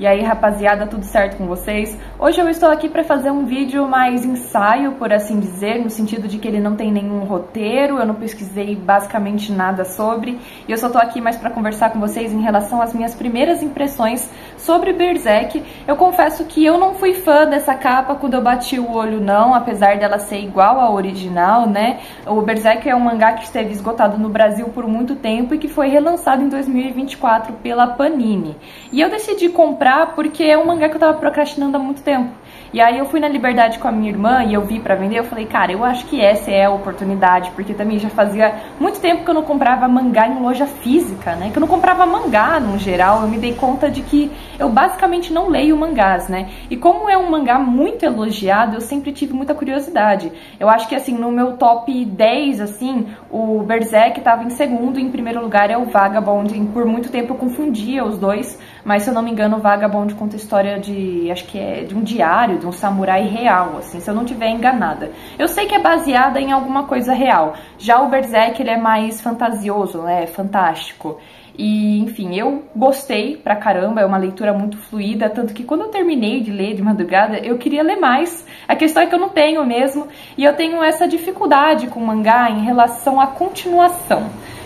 E aí, rapaziada, tudo certo com vocês? Hoje eu estou aqui para fazer um vídeo mais ensaio, por assim dizer, no sentido de que ele não tem nenhum roteiro, eu não pesquisei basicamente nada sobre, e eu só tô aqui mais para conversar com vocês em relação às minhas primeiras impressões sobre Berserk. Eu confesso que eu não fui fã dessa capa quando eu bati o olho não, apesar dela ser igual à original, né? O Berserk é um mangá que esteve esgotado no Brasil por muito tempo e que foi relançado em 2024 pela Panini. E eu decidi comprar porque é um mangá que eu tava procrastinando há muito tempo. E aí eu fui na Liberdade com a minha irmã e eu vi pra vender, eu falei, cara, eu acho que essa é a oportunidade, porque também já fazia muito tempo que eu não comprava mangá em loja física, né? Que eu não comprava mangá no geral, eu me dei conta de que eu basicamente não leio mangás, né? E como é um mangá muito elogiado, eu sempre tive muita curiosidade. Eu acho que, assim, no meu top 10, assim, o Berserk tava em segundo e em primeiro lugar é o Vagabond. E por muito tempo eu confundia os dois, mas se eu não me engano, o Vagabond conta a história de, acho que é de um diário, de um samurai real, assim, se eu não estiver enganada. Eu sei que é baseada em alguma coisa real. Já o Berserk, ele é mais fantasioso, né, fantástico. E, enfim, eu gostei pra caramba, é uma leitura muito fluida, tanto que quando eu terminei de ler de madrugada, eu queria ler mais. A questão é que eu não tenho mesmo, e eu tenho essa dificuldade com o mangá em relação à continuação.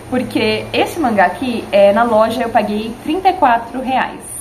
Porque esse mangá aqui, na loja eu paguei R$34.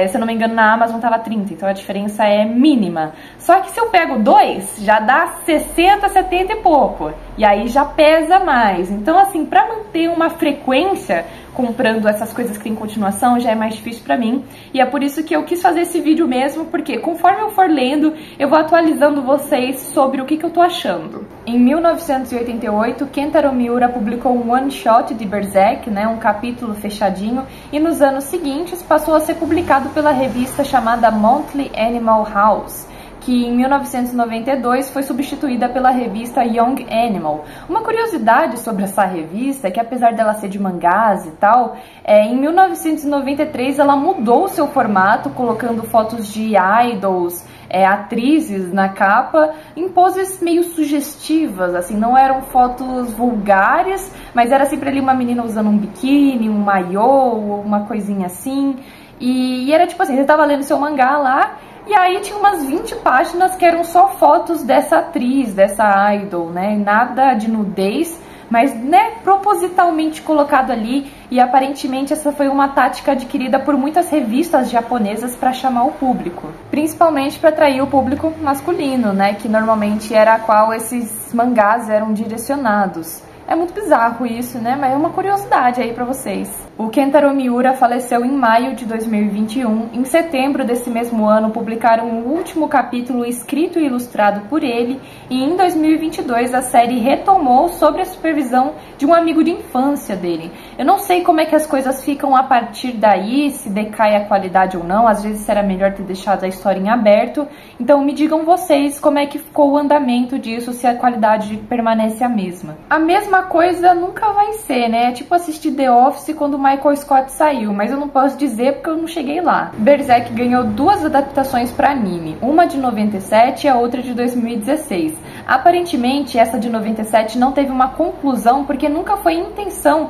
Se eu não me engano, na Amazon tava 30, então a diferença é mínima. Só que se eu pego dois, já dá 60, 70 e pouco. E aí já pesa mais. Então, assim, pra manter uma frequência comprando essas coisas que tem continuação, já é mais difícil pra mim. E é por isso que eu quis fazer esse vídeo mesmo, porque conforme eu for lendo, eu vou atualizando vocês sobre o que eu tô achando. Em 1988, Kentaro Miura publicou um one-shot de Berserk, né, um capítulo fechadinho, e nos anos seguintes passou a ser publicado pela revista chamada Monthly Animal House, que em 1992 foi substituída pela revista Young Animal. Uma curiosidade sobre essa revista é que, apesar dela ser de mangás e tal, em 1993 ela mudou o seu formato, colocando fotos de idols, atrizes na capa, em poses meio sugestivas, assim, não eram fotos vulgares, mas era sempre ali uma menina usando um biquíni, um maiô, uma coisinha assim, e era tipo assim, você tava lendo seu mangá lá, e aí tinha umas 20 páginas que eram só fotos dessa atriz, dessa idol, né? Nada de nudez, mas, né, propositalmente colocado ali. E aparentemente essa foi uma tática adquirida por muitas revistas japonesas para chamar o público. Principalmente para atrair o público masculino, né? Que normalmente era a qual esses mangás eram direcionados. É muito bizarro isso, né? Mas é uma curiosidade aí pra vocês. O Kentaro Miura faleceu em maio de 2021. Em setembro desse mesmo ano, publicaram o último capítulo escrito e ilustrado por ele. E em 2022, a série retomou sob a supervisão de um amigo de infância dele. Eu não sei como é que as coisas ficam a partir daí, se decai a qualidade ou não. Às vezes será melhor ter deixado a história em aberto. Então me digam vocês como é que ficou o andamento disso, se a qualidade permanece a mesma. A mesma coisa nunca vai ser, né? É tipo assistir The Office quando o Michael Scott saiu, mas eu não posso dizer porque eu não cheguei lá. Berserk ganhou duas adaptações para anime, uma de 97 e a outra de 2016. Aparentemente, essa de 97 não teve uma conclusão, porque nunca foi intenção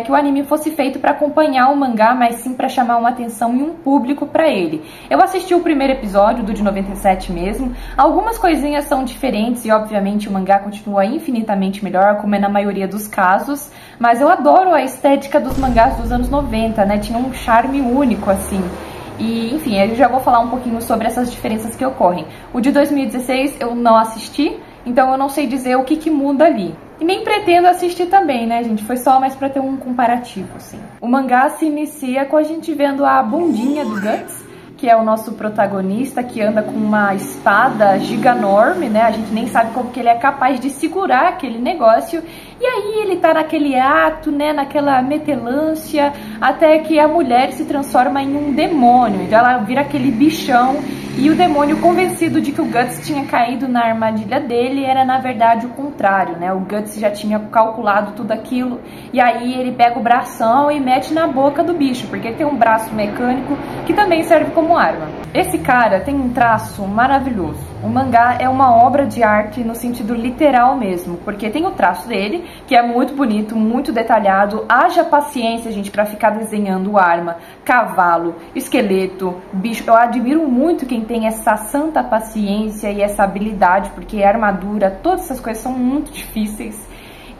que o anime fosse feito para acompanhar o mangá, mas sim para chamar uma atenção e um público para ele. Eu assisti o primeiro episódio, do de 97 mesmo. Algumas coisinhas são diferentes e, obviamente, o mangá continua infinitamente melhor, como é na maioria dos casos, mas eu adoro a estética dos mangás dos anos 90, né? Tinha um charme único, assim. E, enfim, eu já vou falar um pouquinho sobre essas diferenças que ocorrem. O de 2016 eu não assisti, então eu não sei dizer o que muda ali. E nem pretendo assistir também, né, gente? Foi só mais pra ter um comparativo, assim. O mangá se inicia com a gente vendo a bundinha do Guts, que é o nosso protagonista, que anda com uma espada giganorme, né? A gente nem sabe como que ele é capaz de segurar aquele negócio. E aí ele tá naquele ato, né? Naquela metelância, até que a mulher se transforma em um demônio. Então ela vira aquele bichão E o demônio, convencido de que o Guts tinha caído na armadilha dele, era na verdade o contrário, né? O Guts já tinha calculado tudo aquilo, e aí ele pega o bração e mete na boca do bicho, porque ele tem um braço mecânico que também serve como arma. Esse cara tem um traço maravilhoso. O mangá é uma obra de arte no sentido literal mesmo, porque tem o traço dele, que é muito bonito, muito detalhado. Haja paciência, gente, pra ficar desenhando arma, cavalo, esqueleto, bicho. Eu admiro muito quem tem essa santa paciência e essa habilidade, porque armadura, todas essas coisas são muito difíceis.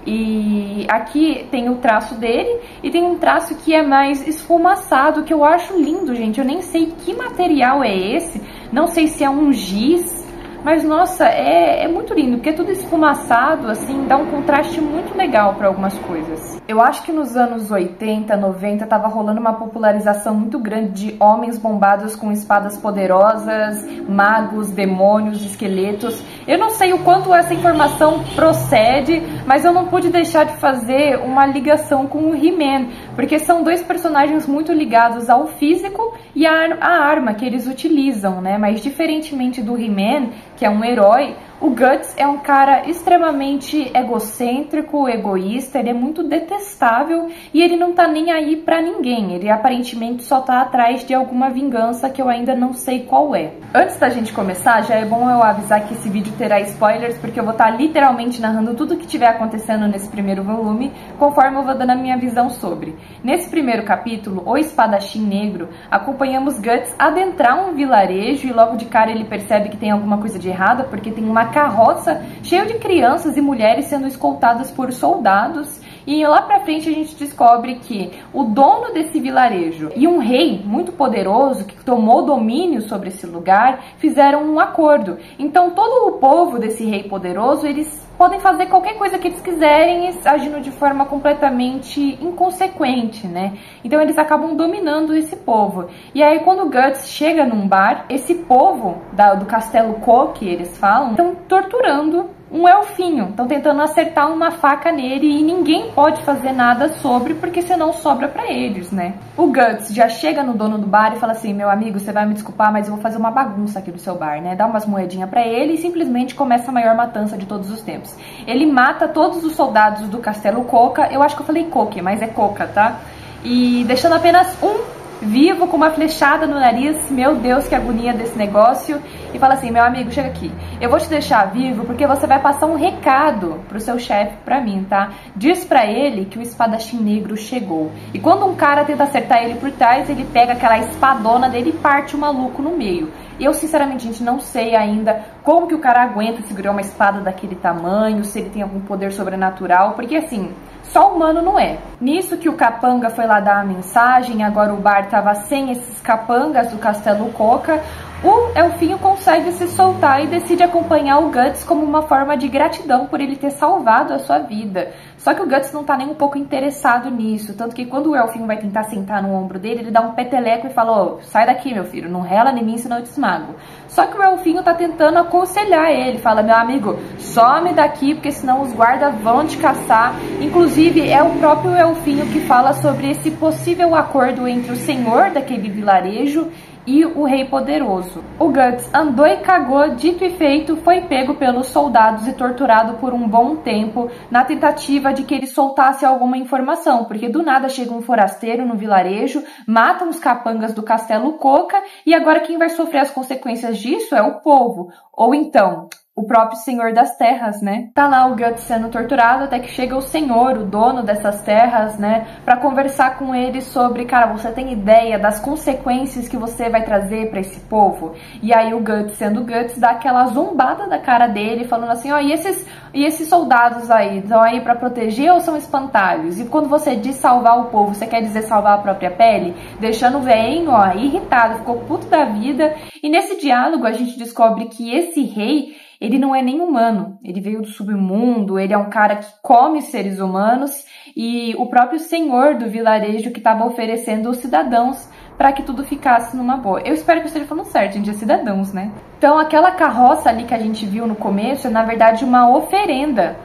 E aqui tem o traço dele e tem um traço que é mais esfumaçado, que eu acho lindo, gente. Eu nem sei que material é esse, não sei se é um giz, mas nossa, é muito lindo, porque é tudo esfumaçado, assim, dá um contraste muito legal para algumas coisas. Eu acho que nos anos 80, 90 tava rolando uma popularização muito grande de homens bombados com espadas poderosas, magos, demônios, esqueletos. Eu não sei o quanto essa informação procede, mas eu não pude deixar de fazer uma ligação com o He-Man, porque são dois personagens muito ligados ao físico e à arma que eles utilizam, né? Mas diferentemente do He-Man, que é um herói, o Guts é um cara extremamente egocêntrico, egoísta, ele é muito detestável e ele não tá nem aí pra ninguém. Ele aparentemente só tá atrás de alguma vingança que eu ainda não sei qual é. Antes da gente começar, já é bom eu avisar que esse vídeo terá spoilers, porque eu vou estar literalmente narrando tudo o que estiver acontecendo nesse primeiro volume, conforme eu vou dando a minha visão sobre. Nesse primeiro capítulo, O Espadachim Negro, acompanhamos Guts adentrar um vilarejo e logo de cara ele percebe que tem alguma coisa de errada, porque tem uma carroça cheia de crianças e mulheres sendo escoltadas por soldados. E lá pra frente a gente descobre que o dono desse vilarejo e um rei muito poderoso que tomou domínio sobre esse lugar fizeram um acordo. Então todo o povo desse rei poderoso, eles podem fazer qualquer coisa que eles quiserem, agindo de forma completamente inconsequente, né? Então eles acabam dominando esse povo. E aí quando o Guts chega num bar, esse povo do Castelo Ko, que eles falam, estão torturando um elfinho, estão tentando acertar uma faca nele e ninguém pode fazer nada sobre, porque senão sobra pra eles, né? O Guts já chega no dono do bar e fala assim: meu amigo, você vai me desculpar, mas eu vou fazer uma bagunça aqui no seu bar, né? Dá umas moedinhas pra ele e simplesmente começa a maior matança de todos os tempos. Ele mata todos os soldados do Castelo Coca, eu acho que eu falei Coque, mas é Coca, tá? E deixando apenas um vivo, com uma flechada no nariz. Meu Deus, que agonia desse negócio. E fala assim: meu amigo, chega aqui, eu vou te deixar vivo porque você vai passar um recado pro seu chefe, pra mim, tá? Diz pra ele que o espadachim negro chegou. E quando um cara tenta acertar ele por trás, ele pega aquela espadona dele e parte o maluco no meio. Eu, sinceramente, gente, não sei ainda como que o cara aguenta segurar uma espada daquele tamanho, se ele tem algum poder sobrenatural, porque assim, só humano não é. Nisso que o capanga foi lá dar a mensagem, agora o bar tava sem esses capangas do Castelo Coca, o elfinho consegue se soltar e decide acompanhar o Guts como uma forma de gratidão por ele ter salvado a sua vida. Só que o Guts não tá nem um pouco interessado nisso, tanto que quando o elfinho vai tentar sentar no ombro dele, ele dá um peteleco e fala: ô, sai daqui, meu filho, não rela em mim, senão eu te esmago. Só que o elfinho tá tentando aconselhar ele, fala: meu amigo, some daqui, porque senão os guardas vão te caçar. Inclusive, é o próprio elfinho que fala sobre esse possível acordo entre o senhor daquele vilarejo e o rei poderoso. O Guts andou e cagou, dito e feito, foi pego pelos soldados e torturado por um bom tempo na tentativa de que ele soltasse alguma informação, porque do nada chega um forasteiro no vilarejo, matam os capangas do Castelo Coca e agora quem vai sofrer as consequências disso é o povo, ou então o próprio senhor das terras, né? Tá lá o Guts sendo torturado até que chega o senhor, o dono dessas terras, né? Pra conversar com ele sobre, cara, você tem ideia das consequências que você vai trazer pra esse povo? E aí o Guts, sendo Guts, dá aquela zombada da cara dele, falando assim: ó, e esses soldados aí, estão aí pra proteger ou são espantalhos? E quando você diz salvar o povo, você quer dizer salvar a própria pele? Deixando o velhinho, ó, irritado, ficou puto da vida. E nesse diálogo a gente descobre que esse rei, ele não é nem humano, ele veio do submundo, ele é um cara que come seres humanos e o próprio senhor do vilarejo que estava oferecendo os cidadãos para que tudo ficasse numa boa. Eu espero que eu esteja falando certo, gente, é cidadãos, né? Então aquela carroça ali que a gente viu no começo é na verdade uma oferenda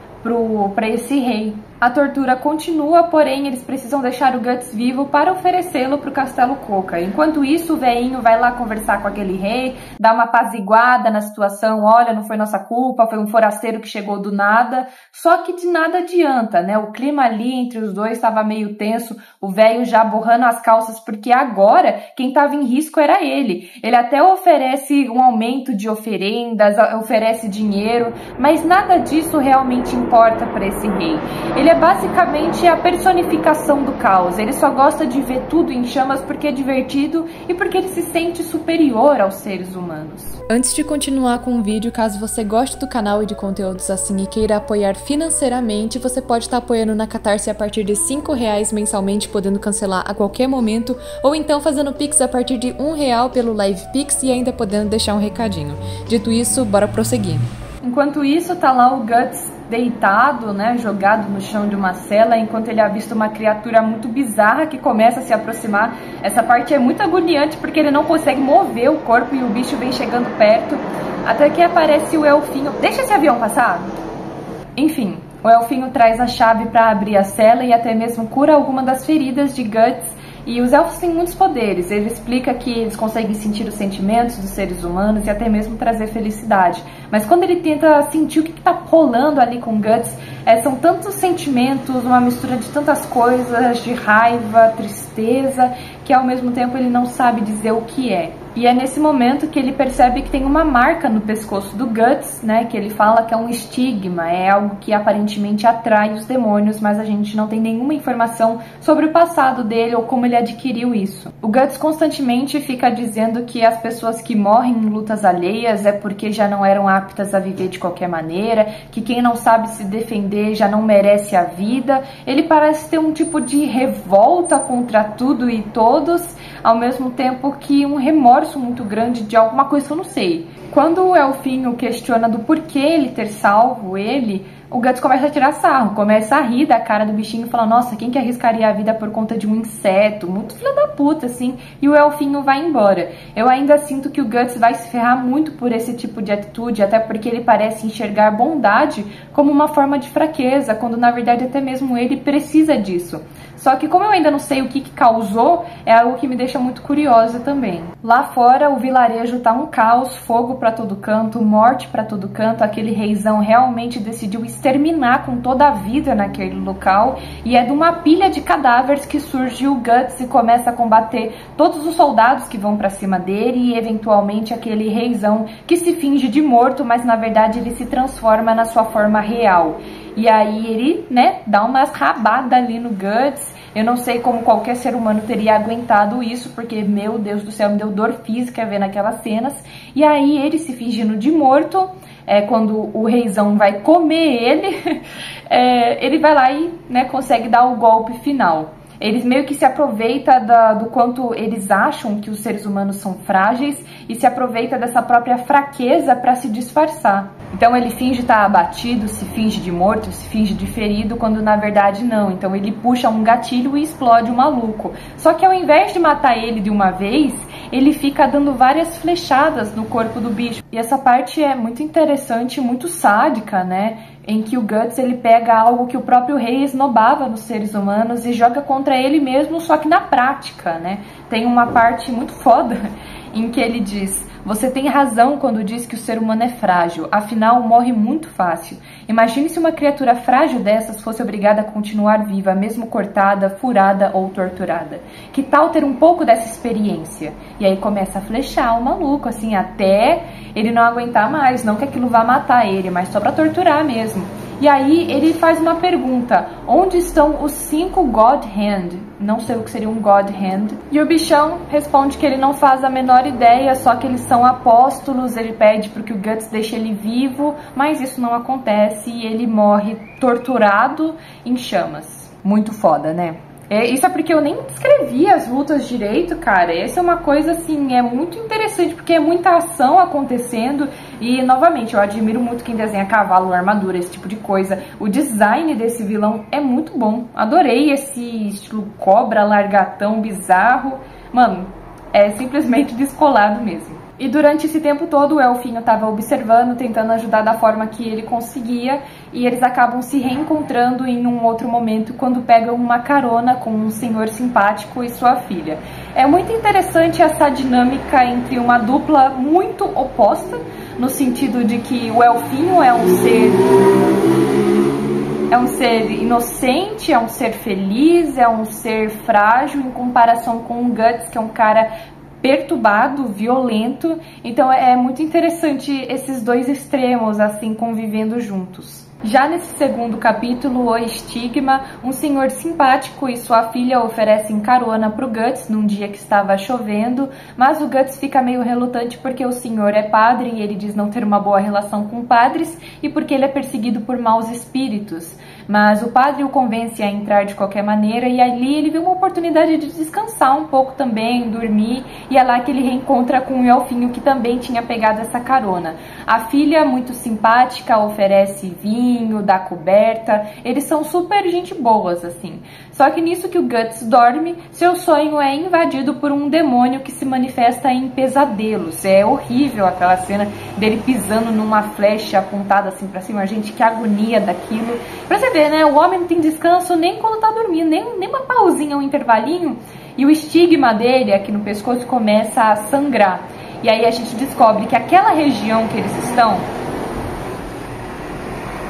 para esse rei. A tortura continua, porém eles precisam deixar o Guts vivo para oferecê-lo para o Castelo Coca. Enquanto isso, o velhinho vai lá conversar com aquele rei, dá uma apaziguada na situação, olha, não foi nossa culpa, foi um forasteiro que chegou do nada, só que de nada adianta, né? O clima ali entre os dois estava meio tenso, o velho já borrando as calças, porque agora quem estava em risco era ele. Ele até oferece um aumento de oferendas, oferece dinheiro, mas nada disso realmente importa para esse rei. Ele é basicamente a personificação do caos, ele só gosta de ver tudo em chamas porque é divertido e porque ele se sente superior aos seres humanos. Antes de continuar com o vídeo, caso você goste do canal e de conteúdos assim e queira apoiar financeiramente, você pode estar apoiando na Catarse a partir de R$5 mensalmente, podendo cancelar a qualquer momento, ou então fazendo Pix a partir de R$1 pelo Live Pix e ainda podendo deixar um recadinho. Dito isso, bora prosseguir. Enquanto isso, tá lá o Guts deitado, né, jogado no chão de uma cela, enquanto ele avista uma criatura muito bizarra que começa a se aproximar. Essa parte é muito agoniante porque ele não consegue mover o corpo e o bicho vem chegando perto, até que aparece o elfinho. Deixa esse avião passar! Enfim, o elfinho traz a chave para abrir a cela e até mesmo cura alguma das feridas de Guts. E os elfos têm muitos poderes, ele explica que eles conseguem sentir os sentimentos dos seres humanos e até mesmo trazer felicidade. Mas quando ele tenta sentir o que está rolando ali com Guts, são tantos sentimentos, uma mistura de tantas coisas, de raiva, tristeza, que ao mesmo tempo ele não sabe dizer o que é. E é nesse momento que ele percebe que tem uma marca no pescoço do Guts, né, que ele fala que é um estigma, é algo que aparentemente atrai os demônios, mas a gente não tem nenhuma informação sobre o passado dele ou como ele adquiriu isso. O Guts constantemente fica dizendo que as pessoas que morrem em lutas alheias é porque já não eram aptas a viver de qualquer maneira, que quem não sabe se defender já não merece a vida. Ele parece ter um tipo de revolta contra tudo e todos, ao mesmo tempo que um remorso muito grande de alguma coisa que eu não sei. Quando o elfinho questiona do porquê ele ter salvo ele, o Guts começa a tirar sarro, começa a rir da cara do bichinho e fala, nossa, quem que arriscaria a vida por conta de um inseto? Muito filho da puta, assim. E o elfinho vai embora. Eu ainda sinto que o Guts vai se ferrar muito por esse tipo de atitude, até porque ele parece enxergar bondade como uma forma de fraqueza, quando na verdade até mesmo ele precisa disso. Só que como eu ainda não sei o que causou, é algo que me deixa muito curiosa também. Lá fora, o vilarejo tá um caos, fogo pra todo canto, morte pra todo canto. Aquele reizão realmente decidiu exterminar com toda a vida naquele local. E é de uma pilha de cadáveres que surge o Guts e começa a combater todos os soldados que vão pra cima dele e eventualmente aquele reizão que se finge de morto, mas na verdade ele se transforma na sua forma real. E aí ele, né, dá umas rabadas ali no Guts. Eu não sei como qualquer ser humano teria aguentado isso, porque, meu Deus do céu, me deu dor física vendo aquelas cenas. E aí ele se fingindo de morto, quando o reizão vai comer ele, ele vai lá e, né, consegue dar o golpe final. Eles meio que se aproveitam do quanto eles acham que os seres humanos são frágeis e se aproveita dessa própria fraqueza para se disfarçar. Então ele finge estar abatido, se finge de morto, se finge de ferido, quando na verdade não. Então ele puxa um gatilho e explode o maluco. Só que ao invés de matar ele de uma vez, ele fica dando várias flechadas no corpo do bicho. E essa parte é muito interessante, muito sádica, né? Em que o Guts ele pega algo que o próprio rei esnobava nos seres humanos e joga contra ele mesmo, só que na prática, né? Tem uma parte muito foda em que ele diz: você tem razão quando diz que o ser humano é frágil, afinal morre muito fácil. Imagine se uma criatura frágil dessas fosse obrigada a continuar viva, mesmo cortada, furada ou torturada. Que tal ter um pouco dessa experiência? E aí começa a flechar o maluco, assim, até ele não aguentar mais, não que aquilo vá matar ele, mas só pra torturar mesmo. E aí ele faz uma pergunta: onde estão os 5 God Hand? Não sei o que seria um God Hand. E o bichão responde que ele não faz a menor ideia, só que eles são apóstolos. Ele pede para que o Guts deixe ele vivo, mas isso não acontece e ele morre torturado em chamas. Muito foda, né? Isso é porque eu nem descrevi as lutas direito, cara. Essa é uma coisa, assim, é muito interessante, porque é muita ação acontecendo. E, novamente, eu admiro muito quem desenha cavalo, armadura, esse tipo de coisa. O design desse vilão é muito bom. Adorei esse estilo cobra, largatão, bizarro. Mano, é simplesmente descolado mesmo. E durante esse tempo todo o Elfinho estava observando, tentando ajudar da forma que ele conseguia, e eles acabam se reencontrando em um outro momento quando pegam uma carona com um senhor simpático e sua filha. É muito interessante essa dinâmica entre uma dupla muito oposta, no sentido de que o Elfinho é um ser inocente, é um ser feliz, é um ser frágil em comparação com o Guts, que é um cara perturbado, violento. Então é muito interessante esses dois extremos assim convivendo juntos. Já nesse segundo capítulo, O Estigma, um senhor simpático e sua filha oferecem carona pro Guts num dia que estava chovendo, mas o Guts fica meio relutante porque o senhor é padre e ele diz não ter uma boa relação com padres e porque ele é perseguido por maus espíritos. Mas o padre o convence a entrar de qualquer maneira e ali ele vê uma oportunidade de descansar um pouco também, dormir, e é lá que ele reencontra com o Elfinho que também tinha pegado essa carona. A filha, muito simpática, oferece vinho, dá coberta, eles são super gente boas assim. Só que nisso que o Guts dorme, seu sonho é invadido por um demônio que se manifesta em pesadelos. É horrível aquela cena dele pisando numa flecha apontada assim pra cima, gente, que agonia daquilo. Pra você ver, né, o homem não tem descanso nem quando tá dormindo, nem uma pausinha, um intervalinho, e o estigma dele aqui no pescoço começa a sangrar. E aí a gente descobre que aquela região que eles estão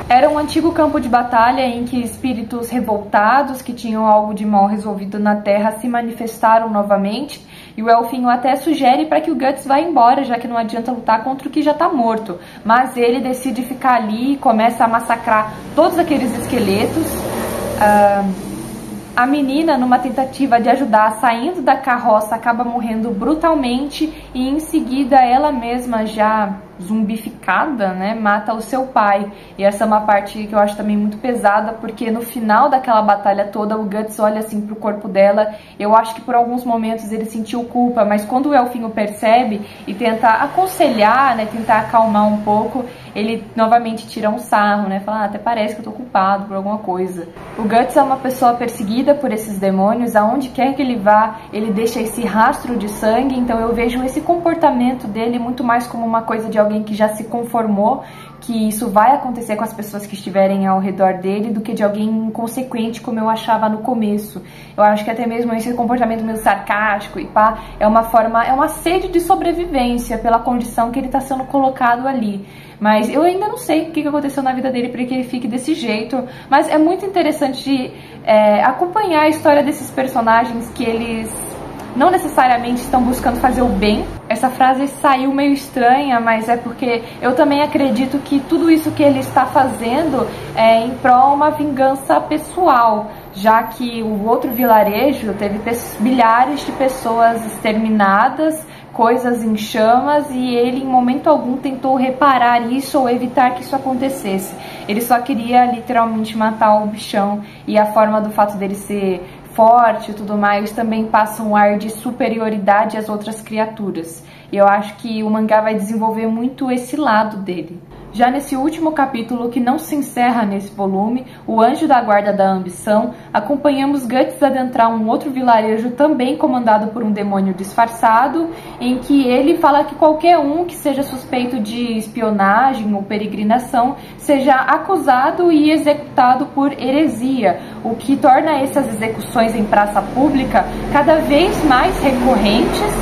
era um antigo campo de batalha em que espíritos revoltados que tinham algo de mal resolvido na Terra se manifestaram novamente, e o Elfinho até sugere para que o Guts vá embora, já que não adianta lutar contra o que já está morto. Mas ele decide ficar ali e começa a massacrar todos aqueles esqueletos. A menina, numa tentativa de ajudar, saindo da carroça, acaba morrendo brutalmente e em seguida ela mesma, já zumbificada, né, mata o seu pai. E essa é uma parte que eu acho também muito pesada, porque no final daquela batalha toda o Guts olha assim pro corpo dela. Eu acho que por alguns momentos ele sentiu culpa, mas quando o Elfinho percebe e tenta aconselhar, né, tentar acalmar um pouco, ele novamente tira um sarro, né, fala, até parece que eu tô culpado por alguma coisa. O Guts é uma pessoa perseguida por esses demônios, aonde quer que ele vá, ele deixa esse rastro de sangue. Então eu vejo esse comportamento dele muito mais como uma coisa de alguém que já se conformou que isso vai acontecer com as pessoas que estiverem ao redor dele, do que de alguém inconsequente, como eu achava no começo. Eu acho que até mesmo esse comportamento meio sarcástico e pá, é uma sede de sobrevivência pela condição que ele está sendo colocado ali. Mas eu ainda não sei o que aconteceu na vida dele para que ele fique desse jeito. Mas é muito interessante acompanhar a história desses personagens, que eles não necessariamente estão buscando fazer o bem. Essa frase saiu meio estranha, mas é porque eu também acredito que tudo isso que ele está fazendo é em prol uma vingança pessoal, já que o outro vilarejo teve milhares de pessoas exterminadas, coisas em chamas, e ele em momento algum tentou reparar isso ou evitar que isso acontecesse. Ele só queria literalmente matar o bichão, e a forma do fato dele ser forte e tudo mais também passa um ar de superioridade às outras criaturas. E eu acho que o mangá vai desenvolver muito esse lado dele. Já nesse último capítulo, que não se encerra nesse volume, O Anjo da Guarda da Ambição, acompanhamos Guts adentrar um outro vilarejo também comandado por um demônio disfarçado, em que ele fala que qualquer um que seja suspeito de espionagem ou peregrinação seja acusado e executado por heresia, o que torna essas execuções em praça pública cada vez mais recorrentes,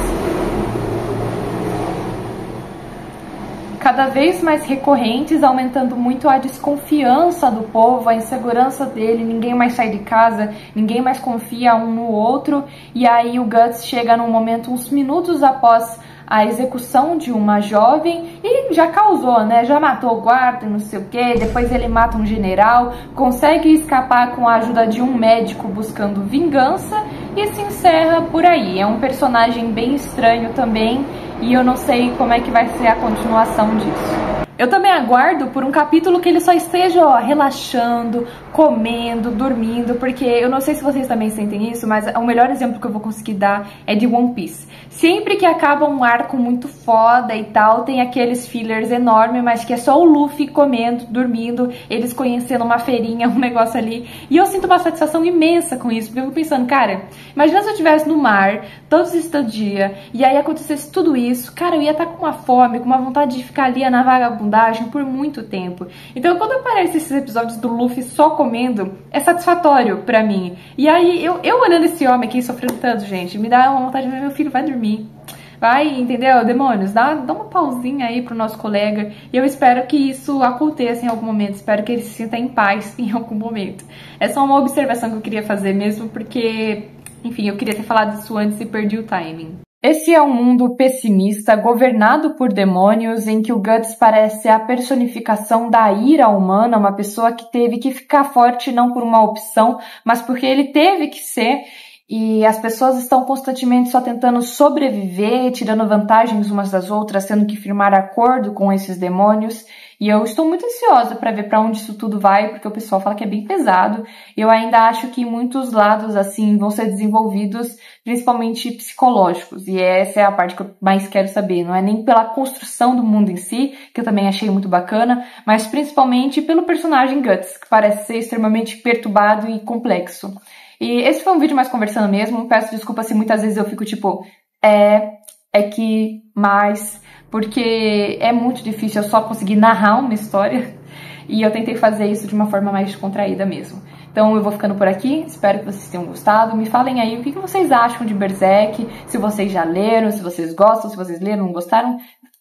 aumentando muito a desconfiança do povo, a insegurança dele, ninguém mais sai de casa, ninguém mais confia um no outro. E aí o Guts chega num momento, uns minutos após a execução de uma jovem, e já causou, né? Já matou o guarda, não sei o que, depois ele mata um general, consegue escapar com a ajuda de um médico buscando vingança, e se encerra por aí. É um personagem bem estranho também, e eu não sei como é que vai ser a continuação disso. Eu também aguardo por um capítulo que ele só esteja, ó, relaxando, comendo, dormindo, porque eu não sei se vocês também sentem isso, mas o melhor exemplo que eu vou conseguir dar é de One Piece. Sempre que acaba um arco muito foda e tal, tem aqueles fillers enormes, mas que é só o Luffy comendo, dormindo, eles conhecendo uma feirinha, um negócio ali. E eu sinto uma satisfação imensa com isso, porque eu fico pensando, cara, imagina se eu estivesse no mar, todos os dia, e aí acontecesse tudo isso, cara, eu ia estar com uma fome, com uma vontade de ficar ali na vagabundagem por muito tempo. Então quando aparecem esses episódios do Luffy só comendo, é satisfatório pra mim. E aí eu olhando esse homem aqui sofrendo tanto, gente, me dá uma vontade de ver, meu filho, vai dormir. Vai, entendeu? Demônios, dá uma pausinha aí pro nosso colega. E eu espero que isso aconteça em algum momento. Espero que ele se sinta em paz em algum momento. É só uma observação que eu queria fazer mesmo, porque, enfim, eu queria ter falado isso antes e perdi o timing. Esse é um mundo pessimista, governado por demônios, em que o Guts parece a personificação da ira humana, uma pessoa que teve que ficar forte não por uma opção, mas porque ele teve que ser. E as pessoas estão constantemente só tentando sobreviver, tirando vantagens umas das outras, tendo que firmar acordo com esses demônios. E eu estou muito ansiosa para ver para onde isso tudo vai, porque o pessoal fala que é bem pesado. Eu ainda acho que muitos lados assim vão ser desenvolvidos, principalmente psicológicos. E essa é a parte que eu mais quero saber. Não é nem pela construção do mundo em si, que eu também achei muito bacana, mas principalmente pelo personagem Guts, que parece ser extremamente perturbado e complexo. E esse foi um vídeo mais conversando mesmo, peço desculpa se muitas vezes eu fico tipo, mas, porque é muito difícil eu só conseguir narrar uma história, e eu tentei fazer isso de uma forma mais descontraída mesmo. Então eu vou ficando por aqui, espero que vocês tenham gostado, me falem aí o que vocês acham de Berserk, se vocês já leram, se vocês gostam, se vocês leram, não gostaram,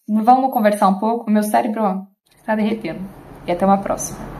vamos conversar um pouco, meu cérebro está derretendo. E até uma próxima.